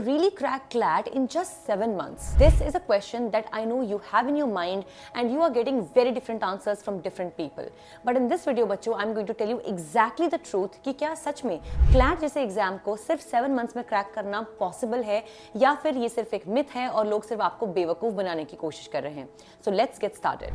really crack CLAT in just 7 months? This is a question that I know you have in your mind and you are getting very different answers from different people. But in this video बच्चों, I'm going to tell you exactly the truth कि क्या सच में CLAT जैसे exam को सिर्फ 7 months में crack करना possible है या फिर ये सिर्फ एक मिथ है और लोग सिर्फ आपको बेवकूफ बनाने की कोशिश कर रहे हैं. So let's get started.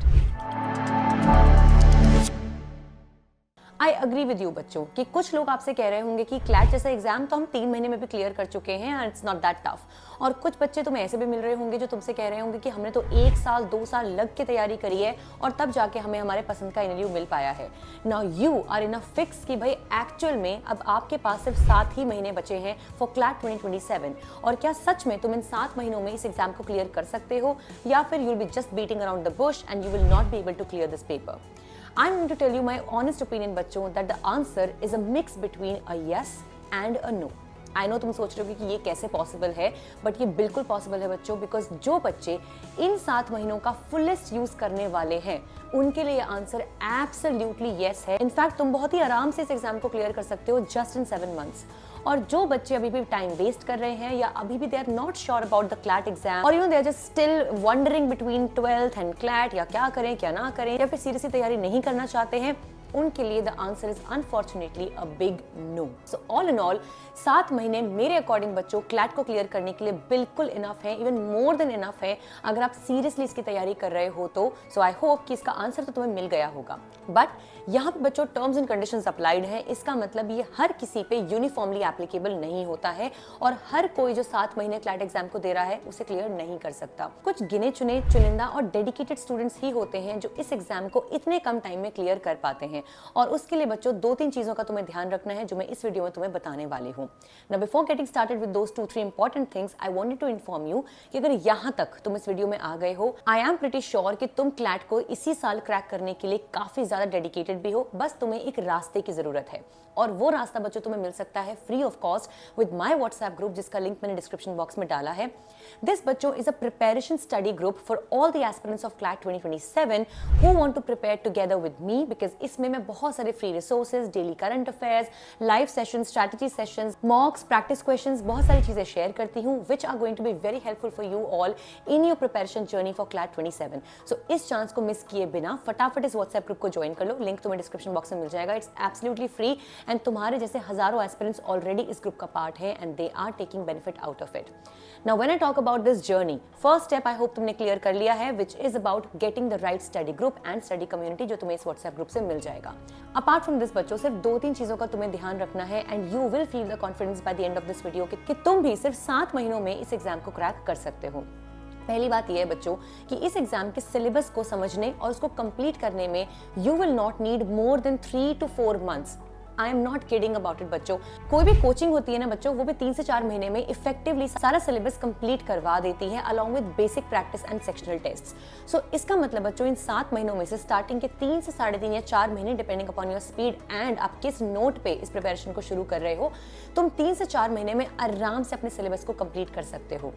I agree with you बच्चों कि कुछ लोग आपसे कह रहे होंगे कि क्लैट जैसा एग्जाम तो हम 3 महीने में भी क्लियर कर चुके हैं and it's not that tough. और कुछ बच्चे तुम्हें ऐसे भी मिल रहे होंगे जो तुमसे कह रहे होंगे कि हमने तो 1 साल 2 साल लग के तैयारी करी है और तब जाके हमें हमारे पसंद का इंटरव्यू मिल पाया है. Now you are in a fix कि भाई एक्चुअल में अब आपके पास सिर्फ 7 ही महीने बचे हैं फॉर क्लैट 2027. और क्या सच में तुम इन 7 महीनों में इस एग्जाम को क्लियर कर सकते हो या फिर you will be just beating around the bush and you will not be able to clear this paper. I'm going to tell you my honest opinion बच्चों that the answer is a mix between a yes and a no. I know तुम सोच रहे हो कि ये कैसे possible है, but ये बिल्कुल पॉसिबल है बच्चों, बिकॉज जो बच्चे इन 7 महीनों का फुलेस्ट यूज करने वाले हैं उनके लिए आंसर एब्सोल्युटली यस है. इनफैक्ट तुम बहुत ही आराम से इस एग्जाम को क्लियर कर सकते हो जस्ट इन 7 months. और जो बच्चे अभी भी टाइम वेस्ट कर रहे हैं या अभी भी they are not sure about the CLAT exam और they are just still wondering between 12th and CLAT या क्या करें क्या ना करें या फिर सीरियसली तैयारी नहीं करना चाहते हैं, उनके लिए the answer is unfortunately a big no. So all in all 7 महीने मेरे अकॉर्डिंग बच्चों क्लैट को क्लियर करने के लिए बिल्कुल इनफ है, इवन मोर देन इनफ है अगर आप सीरियसली इसकी तैयारी कर रहे हो तो. सो आई होप कि इसका आंसर तो तुम्हें मिल गया होगा. बट यहाँ पे बच्चों टर्म्स एंड कंडीशंस अप्लाइड है. इसका मतलब ये हर किसी पे यूनिफॉर्मली एप्लीकेबल नहीं होता है और हर कोई जो 7 महीने क्लैट एग्जाम को दे रहा है उसे क्लियर नहीं कर सकता. कुछ गिने चुने चुनिंदा और डेडिकेटेड स्टूडेंट्स ही होते हैं जो इस एग्जाम को इतने कम टाइम में क्लियर कर पाते हैं. और उसके लिए बच्चों 2-3 चीजों का तुम्हें ध्यान रखना है जो मैं इस वीडियो में तुम्हें बताने वाली हूँ. Now before getting started with those 2-3 important things, I wanted to inform you कि अगर यहाँ तक तुम इस वीडियो में आ गए हो, I am pretty sure कि तुम क्लैट को इसी साल क्रैक करने के लिए काफी ज्यादा डेडिकेटेड भी हो. बस तुम्हें एक रास्ते की जरूरत है और वो रास्ता बच्चों तुम्हें मिल सकता है free of cost with my WhatsApp group जिसका लिंक मैंने डिस्क्रिप्शन बॉक्स में डाला है. दिस बच्चों is a preparation study group for all the aspirants of CLAT 2027 who want to prepare together with me, because इसमें मैं बहुत सारे free resources, daily current affairs, live session, strategy sessions, mocks, practice questions, बहुत सारी चीजें share करती हूँ which are going to be very helpful for you all in your preparation journey for CLAT 27. सो इस चांस को मिस किए बिना फटाफट इस व्हाट्सएप ग्रुप को ज्वाइन कर लो. लिंक तुम्हें डिस्क्रिप्शन बॉक्स में मिल जाएगा. इट्स एब्सोल्युटली फ्री एंड तुम्हारे जैसे हजारों एस्पिरेंट्स ऑलरेडी इस ग्रुप का पार्ट है and they are taking benefit out of it. Now when I talk about this journey, first step I hope तुमने क्लियर कर लिया है which is about getting the right study group and study community जो तुम्हें इस WhatsApp group से मिल जाएगा. Apart from this बच्चों सिर्फ 2-3 चीजों का तुम्हें ध्यान रखना है and you will feel the confidence by the end of this video कि तुम भी सिर्फ 7 महीनों में इस एग्जाम को क्रैक कर सकते हो. पहली बात यह है बच्चों कि इस एग्जाम के सिलेबस को समझने और उसको कंप्लीट करने में you will not need more than 3 to 4 months. I am not kidding about it बच्चों. कोई भी कोचिंग होती है ना बच्चों, वो भी 3 से 4 महीने में इफेक्टिवली सारा सिलेबस कंप्लीट करवा देती है along with basic practice and sectional tests. So इसका मतलब बच्चों इन 7 महीनों में से स्टार्टिंग के 3 से 3.5 या 4 महीने depending upon your speed and आप किस नोट पे इस प्रिपरेशन को शुरू कर रहे हो, तुम 3 से 4 महीने में आराम से अपने सिलेबस को कंप्लीट कर सकते हो.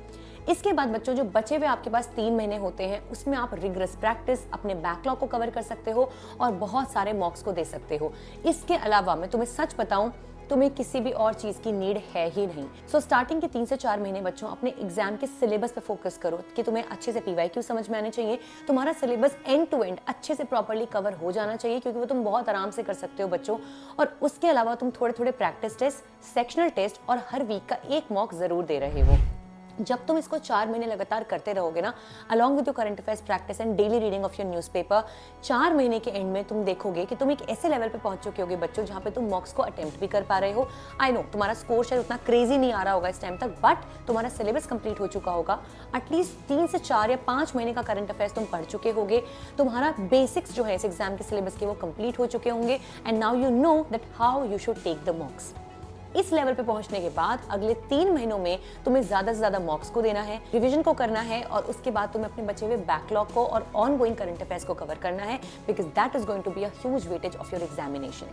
इसके बाद बच्चों जो बचे हुए आपके पास 3 महीने होते हैं उसमें आप रिगरस प्रैक्टिस, अपने बैकलॉग को कवर कर सकते हो और बहुत सारे मॉक्स को दे सकते हो. इसके अलावा मैं तुम्हें सच बताऊं, तुम्हें किसी भी और चीज की नीड है ही नहीं. सो स्टार्टिंग के 3 से 4 महीने बच्चों अपने एग्जाम के सिलेबस पे फोकस करो कि तुम्हें अच्छे से PYQ समझ में आने चाहिए. तुम्हारा सिलेबस एंड टू एंड अच्छे से प्रॉपर्ली कवर हो जाना चाहिए क्योंकि वो तुम बहुत आराम से कर सकते हो बच्चों. और उसके अलावा तुम थोड़े थोड़े प्रैक्टिस टेस्ट, सेक्शनल टेस्ट और हर वीक का एक मॉक जरूर दे रहे हो. जब तुम इसको 4 महीने लगातार करते रहोगे ना, along with your current affairs practice and daily reading of your newspaper, 4 महीने के एंड में तुम देखोगे कि तुम एक ऐसे लेवल पे पहुंच चुके होगे बच्चों जहां पे तुम मॉक्स को अटेम्प्ट भी कर पा रहे हो. आई नो तुम्हारा स्कोर शायद उतना क्रेजी नहीं आ रहा होगा इस टाइम तक, बट तुम्हारा सिलेबस कंप्लीट हो चुका होगा. एटलीस्ट 3 से 4 या 5 महीने का करंट अफेयर्स तुम पढ़ चुके होगे. तुम्हारा बेसिक्स जो है इस एग्जाम के सिलेबस के वो कंप्लीट हो चुके होंगे and now you know that how you should take the mocks. इस लेवल पे पहुंचने के बाद अगले 3 महीनों में तुम्हें ज्यादा से ज्यादा मॉक्स को देना है, रिवीजन को करना है और उसके बाद तुम्हें अपने बचे हुए बैकलॉग को और ऑनगोइंग करंट अफेयर्स को कवर करना है because that is going to be a huge weightage of your examination.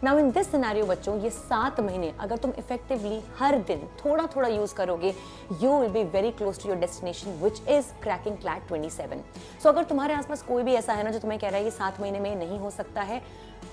Now in this scenario बच्चों ये 7 महीने अगर तुम इफेक्टिवली हर दिन थोड़ा थोड़ा यूज करोगे, you will be very close to your destination which is cracking CLAT 27. So अगर तुम्हारे आसपास कोई भी ऐसा है ना जो तुम्हें कह रहा है ये 7 महीने में नहीं हो सकता है,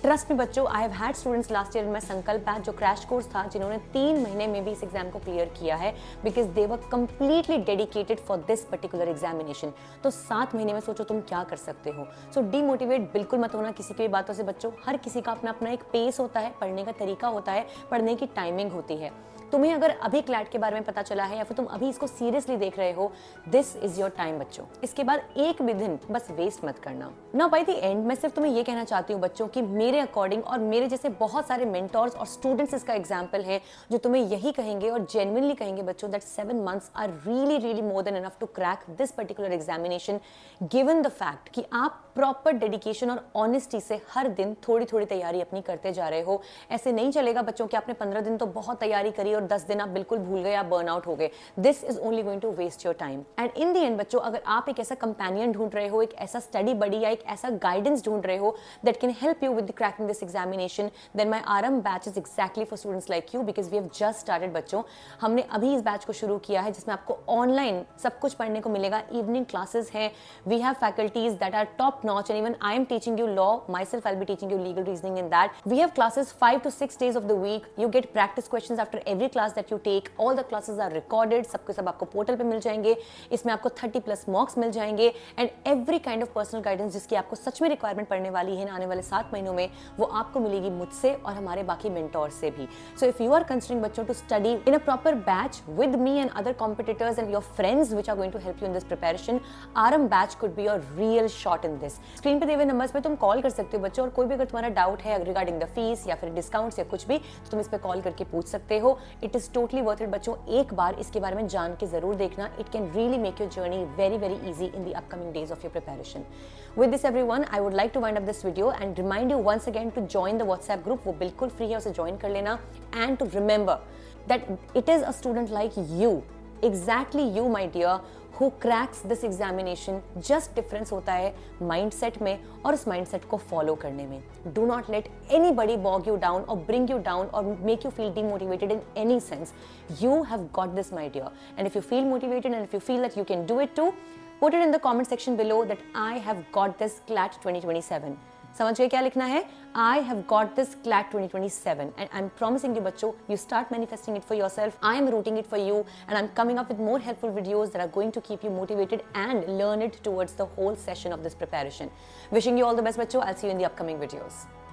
ट्रस्ट में बच्चों, I have had students last year in my संकल्प बैच जो क्रैश कोर्स था, जिन्होंने 3 महीने में भी इस एग्जाम को क्लियर किया है because they were completely dedicated for this particular examination. तो 7 महीने में सोचो तुम क्या कर सकते हो। सो डीमोटिवेट बिल्कुल मत होना किसी की भी बातों से बच्चों। हर किसी का अपना अपना एक पेस होता है, पढ़ने का तरीका होता है, पढ़ने की टाइमिंग होती है। तुम्हें अगर अभी क्लैट के बारे में पता चला है या फिर तुम अभी इसको सीरियसली देख रहे हो, दिस इज योर टाइम बच्चों। इसके बाद एक भी दिन बस वेस्ट मत करना। नाउ बाय द एंड मैं सिर्फ तुम्हें ये कहना चाहती हूँ बच्चों कि मेरे अकॉर्डिंग और मेरे जैसे बहुत सारे मेंटोर्स और स्टूडेंट्स इसका एग्जाम्पल है जो तुम्हें यही कहेंगे और जेन्युइनली कहेंगे बच्चों that 7 months are really more than enough to crack this particular examination, given the fact कि आप प्रॉपर डेडिकेशन और ऑनेस्टी से हर दिन थोड़ी थोड़ी तैयारी अपनी करते जा रहे हो। ऐसे नहीं चलेगा बच्चों कि आपने 15 दिन तो बहुत तैयारी करी और 10 दिन आप बिल्कुल भूल गए, आप बर्न आउट हो गए। This is only going to waste your time. And in the end बच्चों, अगर आप एक ऐसा कंपेनियन ढूंढ रहे हो, एक ऐसा स्टडी बडी या एक ऐसा गाइडेंस ढूंढ रहे हो that can help you with cracking this examination, then my RM batch is exactly for students like you because we have just started बच्चों। हमने अभी इस बैच को शुरू किया है जिसमें आपको ऑनलाइन सब कुछ पढ़ने को मिलेगा। इवनिंग क्लासेस हैं, we have faculties that are top notch and even I am teaching you law, myself I'll be teaching you legal reasoning in that. We have classes 5 to 6 days of the week. You get practice questions after every class that you take. All the classes are recorded. सबके सब आपको portal पे मिल जाएंगे। इसमें आपको 30+ मॉक्स मिल जाएंगे and every kind of personal guidance जिसकी आपको सच में रिक्वायरमेंट पड़ने वाली है आने वाले 7 महीनों में, वो आपको मिलेगी मुझसे और हमारे बाकी मेंटोर से भी। So if you are considering बच्चों to study in a proper batch with me and other competitors and your friends which are going to help you in this preparation, RM batch could be your real shot in this. Screen पे दिए हुए numbers पे तुम call कर सकते हो बच्चों, और कोई भी अगर तुम्हारा डाउट है रिगार्डिंग द फीस या फिर डिस्काउंट्स या कुछ भी, तो तुम इस पे कॉल करके पूछ सकते हो। It is totally worth it बच्चों, एक बार इसके बारे में जान के जरूर देखना। It can really make your journey very easy in the upcoming days of your preparation. With this everyone, I would like to wind up this video and remind you once again to join the WhatsApp group. वो बिल्कुल free है, उसे join कर लेना। And to remember that it is a student like you, exactly you my dear, who cracks this examination। just difference होता है mindset में और उस mindset को follow करने में। do not let anybody bog you down or bring you down or make you feel demotivated in any sense। you have got this my dear, and if you feel motivated and if you feel that you can do it too, put it in the comment section below that I have got this CLAT 2027। समझ गए क्या लिखना है? I have got this CLAT 2027 and I'm promising you बच्चों, you start manifesting it for yourself. I am rooting it for you and I'm coming up with more helpful videos that are going to keep you motivated and learn it towards the whole session of this preparation. Wishing you all the best बच्चों. I'll see you in the upcoming videos.